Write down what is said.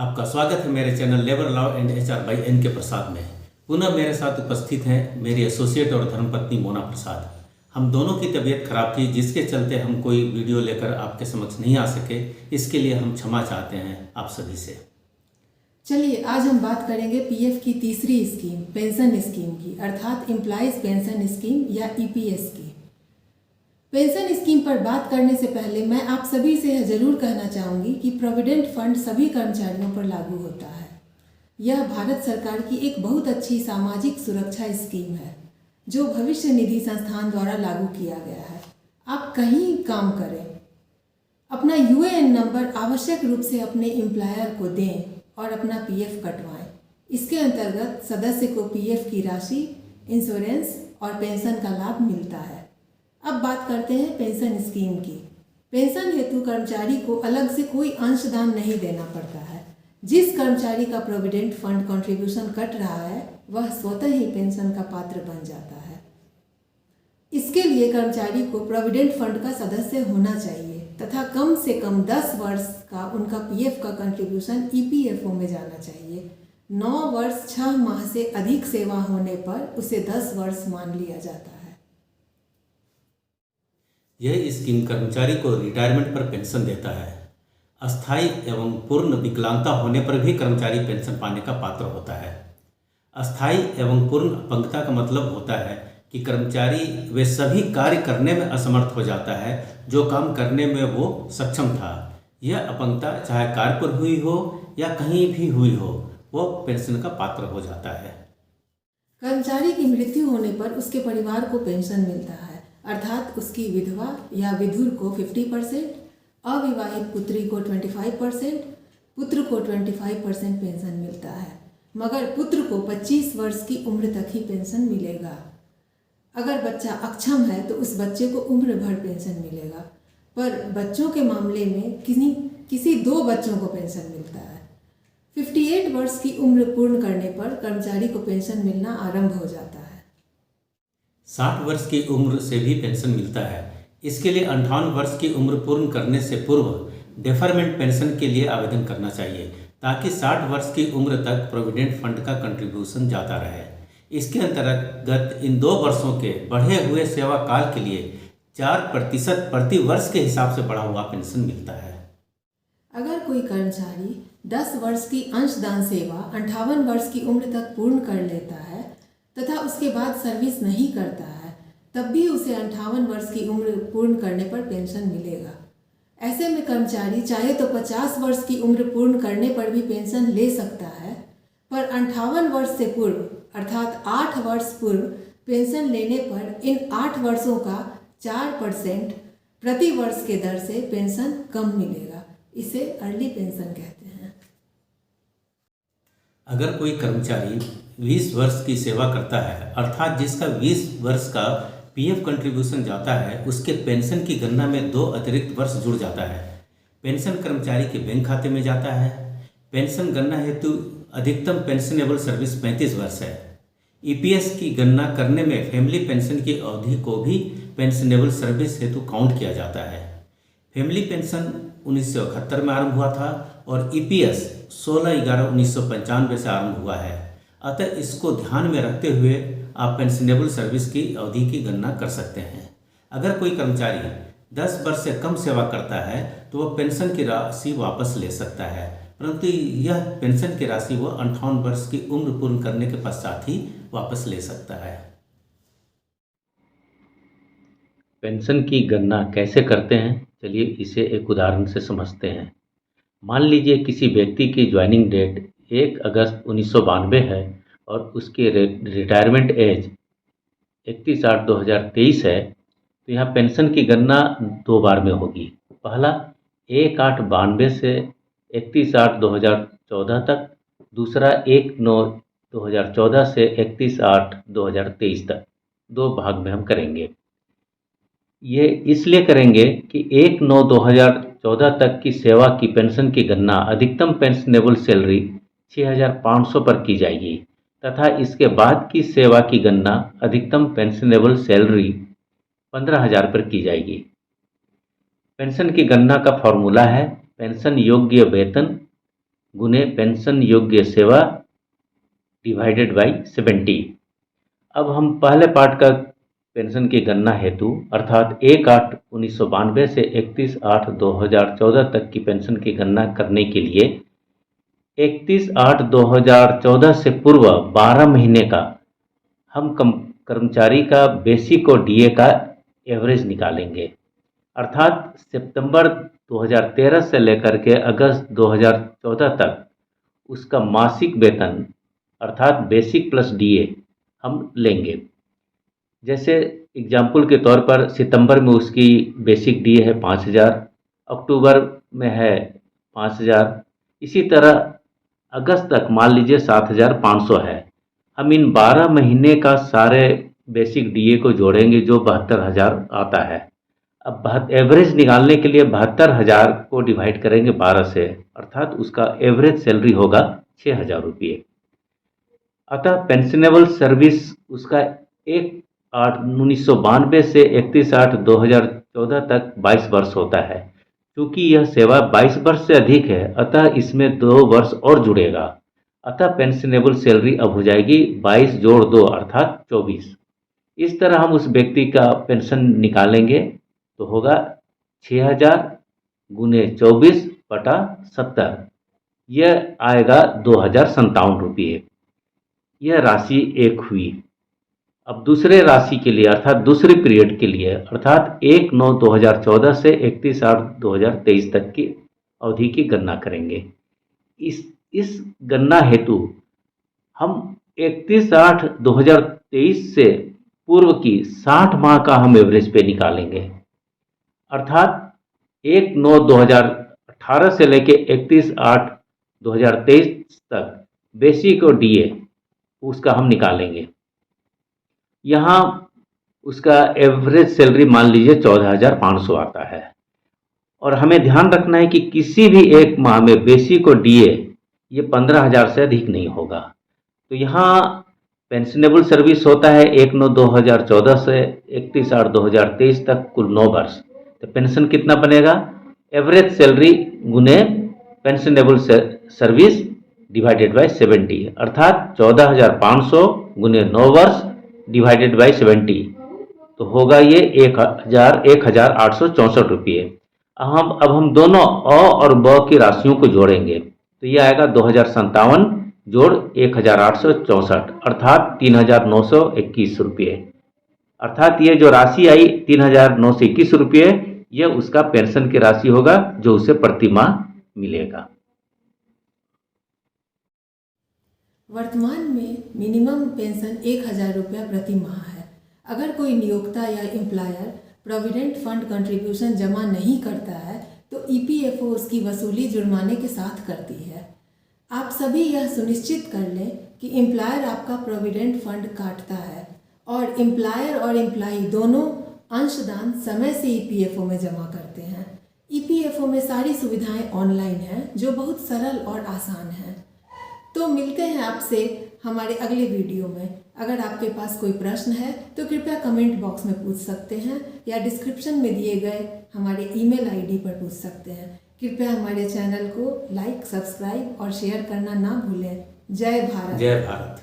आपका स्वागत है मेरे channel labour law and HR by N K Prasad में। पुनः मेरे साथ उपस्थित हैं मेरी एसोसिएट और धर्मपत्नी मोना प्रसाद। हम दोनों की तबीयत खराब थी, जिसके चलते हम कोई वीडियो लेकर आपके समक्ष नहीं आ सके। इसके लिए हम क्षमा चाहते हैं आप सभी से। चलिए आज हम बात करेंगे पीएफ की तीसरी स्कीम पेंशन स्कीम की, अर्थात एम्प्लॉयज़ पेंशन स्कीम या ईपीएस की। पेंशन स्कीम पर बात करने से पहले मैं आप सभी से यह जरूर कहना चाहूँगी कि प्रोविडेंट फंड सभी कर्मचारियों पर लागू होता है। यह भारत सरकार की एक बहुत अच्छी सामाजिक सुरक्षा स्कीम है जो भविष्य निधि संस्थान द्वारा लागू किया गया है। आप कहीं काम करें, अपना यूएएन नंबर आवश्यक रूप से अपने एम्प्लॉयर को दें और अपना पीएफ कटवाएं। इसके अंतर्गत सदस्य को पीएफ की राशि, इंश्योरेंस और पेंशन का लाभ मिलता है। अब बात करते हैं पेंशन स्कीम की। पेंशन हेतु कर्मचारी को अलग से कोई अंशदान नहीं देना पड़ता है। जिस कर्मचारी का प्रोविडेंट फंड कंट्रीब्यूशन कट रहा है वह स्वतः ही पेंशन का पात्र बन जाता है। इसके लिए कर्मचारी को प्रोविडेंट फंड का सदस्य होना चाहिए तथा कम से कम 10 वर्ष का उनका पीएफ का कंट्रीब्यूशन ईपीएफओ में जाना चाहिए। 9 वर्ष 6 माह से अधिक सेवा होने पर उसे 10 वर्ष मान लिया जाता है। यह स्कीम कर्मचारी को रिटायरमेंट पर पेंशन देता है। अस्थायी एवं पूर्ण विकलांगता होने पर भी कर्मचारी पेंशन पाने का पात्र होता है। अस्थायी एवं पूर्ण अपंगता का मतलब होता है कि कर्मचारी वे सभी कार्य करने में असमर्थ हो जाता है जो काम करने में वो सक्षम था। यह अपंगता चाहे कार्य पर हुई हो या कहीं भी हुई हो, वो पेंशन का पात्र हो जाता है। कर्मचारी की मृत्यु होने पर उसके परिवार को पेंशन मिलता है, अर्थात उसकी विधवा या विधुर को 50%, अविवाहित पुत्री को 25%, पुत्र को 25% पेंशन मिलता है। मगर पुत्र को 25 वर्ष की उम्र तक ही पेंशन मिलेगा। अगर बच्चा अक्षम है तो उस बच्चे को उम्र भर पेंशन मिलेगा, पर बच्चों के मामले में किसी 2 बच्चों को पेंशन मिलता है। 58 वर्ष की उम्र पूर्ण करने पर कर्मचारी को पेंशन मिलना आरंभ हो जाता है। 60 वर्ष की उम्र से भी पेंशन मिलता है। इसके लिए 58 वर्ष की उम्र पूर्ण करने से पूर्व डेफरमेंट पेंशन के लिए आवेदन करना चाहिए ताकि 60 वर्ष की उम्र तक प्रोविडेंट फंड का कंट्रीब्यूशन जाता रहे। इसके अंतर्गत इन 2 वर्षों के बढ़े हुए सेवा काल के लिए 4% प्रति वर्ष के हिसाब से बढ़ा हुआ पेंशन मिलता है। अगर कोई कर्मचारी 10 वर्ष की अंशदान सेवा 58 वर्ष की उम्र तक पूर्ण कर लेता है तथा उसके बाद सर्विस नहीं करता है, तब भी उसे 58 वर्ष की उम्र पूर्ण करने पर पेंशन मिलेगा। ऐसे में कर्मचारी चाहे तो 50 वर्ष की उम्र पूर्ण करने पर भी पेंशन ले सकता है, पर 58 वर्ष से पूर्व अर्थात 8 वर्ष पूर्व पेंशन लेने पर इन 8 वर्षों का 4% प्रति वर्ष के दर से पेंशन कम मिलेगा। इसे अर्ली पेंशन कहते हैं। अगर कोई कर्मचारी 20 वर्ष की सेवा करता है, अर्थात जिसका 20 वर्ष का पीएफ कंट्रीब्यूशन जाता है, उसके पेंशन की गणना में 2 अतिरिक्त वर्ष जुड़ जाता है। पेंशन कर्मचारी के बैंक खाते में जाता है। पेंशन गणना हेतु अधिकतम पेंशनेबल सर्विस 35 वर्ष है। ईपीएस की गणना करने में फैमिली पेंशन की अवधि को भी पेंशनेबल सर्विस हेतु काउंट किया जाता है। फैमिली पेंशन 1971 में आरंभ हुआ था और ईपीएस 16/11/1995 से आरंभ हुआ है। अतः इसको ध्यान में रखते हुए आप पेंशनेबल सर्विस की अवधि की गणना कर सकते हैं। अगर कोई कर्मचारी 10 वर्ष से कम सेवा करता है तो वह पेंशन की राशि वापस ले सकता है, परंतु यह पेंशन की राशि वह 58 वर्ष की उम्र पूर्ण करने के पश्चात ही वापस ले सकता है। पेंशन की गणना कैसे करते हैं, चलिए इसे एक उदाहरण से समझते हैं। मान लीजिए किसी व्यक्ति की ज्वाइनिंग डेट 1 अगस्त 1992 है और उसकी रिटायरमेंट एज 31/8/2023 है, तो यहाँ पेंशन की गणना 2 बार में होगी। पहला 1/8/92 से 31/8/2014 तक, दूसरा 1/9/2014 से 31/8/2023 तक। 2 भाग में हम करेंगे। ये इसलिए करेंगे कि 1/9/2014 तक की सेवा की पेंशन की गणना अधिकतम पेंशनेबल सैलरी 6,500 पर की जाएगी तथा इसके बाद की सेवा की गणना अधिकतम पेंशनेबल सैलरी 15,000 पर की जाएगी। पेंशन की गणना का फॉर्मूला है पेंशन योग्य वेतन गुने पेंशन योग्य सेवा डिवाइडेड बाई 70। अब हम पहले पार्ट का पेंशन की गणना हेतु अर्थात 1/8/1992 से 31/8/2014 तक की पेंशन की गणना करने के लिए 31/8/2014 से पूर्व 12 महीने का हम कर्मचारी का बेसिक और डीए का एवरेज निकालेंगे। अर्थात सितंबर 2013 से लेकर के अगस्त 2014 तक उसका मासिक वेतन अर्थात बेसिक प्लस डीए हम लेंगे। जैसे एग्जाम्पल के तौर पर सितंबर में उसकी बेसिक डीए है 5,000, अक्टूबर में है 5,000, इसी तरह अगस्त तक मान लीजिए 7,500 है। हम इन 12 महीने का सारे बेसिक डीए को जोड़ेंगे जो 72,000 आता है। अब एवरेज निकालने के लिए 72,000 को डिवाइड करेंगे 12 से, अर्थात उसका एवरेज सैलरी होगा 6,000 रुपये। अतः पेंशनेबल सर्विस उसका 1/8/1992 से 31/8/2014 तक 22 वर्ष होता है। क्योंकि यह सेवा 22 वर्ष से अधिक है अतः इसमें 2 वर्ष और जुड़ेगा। अतः पेंशनेबल सैलरी अब हो जाएगी 22 जोड़ 2 अर्थात 24। इस तरह हम उस व्यक्ति का पेंशन निकालेंगे तो होगा 6,000 गुने 24/70, यह आएगा 2,057 रुपये। यह राशि एक हुई। अब दूसरे राशि के लिए अर्थात दूसरे पीरियड के लिए अर्थात 1/9/2014 से 31/8/2023 तक की अवधि की गणना करेंगे। इस गणना हेतु हम 31/8/2023 से पूर्व की 60 माह का हम एवरेज पे निकालेंगे। अर्थात 1/9/2018 से लेके 31/8/2023 तक बेसिक और डीए उसका हम निकालेंगे। यहाँ उसका एवरेज सैलरी मान लीजिए 14,500 आता है। और हमें ध्यान रखना है कि किसी भी एक माह में बेसिक और डीए ये 15,000 से अधिक नहीं होगा। तो यहाँ पेंशनेबल सर्विस होता है 1/9/2014 से 31/8/2023 तक कुल 9 वर्ष। तो पेंशन कितना बनेगा? एवरेज सैलरी गुने पेंशनेबल सर्विस डिवाइडेड बाय 70 अर्थात 14,500 गुने 9 वर्ष डिवाइडेड बाय 70 तो होगा ये 1,864 रुपये। अब हम दोनों अ और ब की राशियों को जोड़ेंगे तो ये आएगा 2,057 जोड़ 1,864 अर्थात 3,921 रुपये। अर्थात ये जो राशि आई 3,921 रुपये यह उसका पेंशन की राशि होगा जो उसे प्रति माह मिलेगा। वर्तमान में मिनिमम पेंशन 1,000 रुपया प्रति माह है। अगर कोई नियोक्ता या एम्प्लॉयर प्रोविडेंट फंड कंट्रीब्यूशन जमा नहीं करता है तो ईपीएफओ उसकी वसूली जुर्माने के साथ करती है। आप सभी यह सुनिश्चित कर लें कि एम्प्लॉयर आपका प्रोविडेंट फंड काटता है और एम्प्लॉयर और एम्प्लॉई दोनों अंशदान समय से ईपीएफओ में जमा करते हैं। ईपीएफओ में सारी सुविधाएं ऑनलाइन हैं जो बहुत सरल और आसान हैं। तो मिलते हैं आपसे हमारे अगले वीडियो में। अगर आपके पास कोई प्रश्न है तो कृपया कमेंट बॉक्स में पूछ सकते हैं या डिस्क्रिप्शन में दिए गए हमारे ईमेल आईडी पर पूछ सकते हैं। कृपया हमारे चैनल को लाइक, सब्सक्राइब और शेयर करना ना भूलें। जय भारत। जय भारत।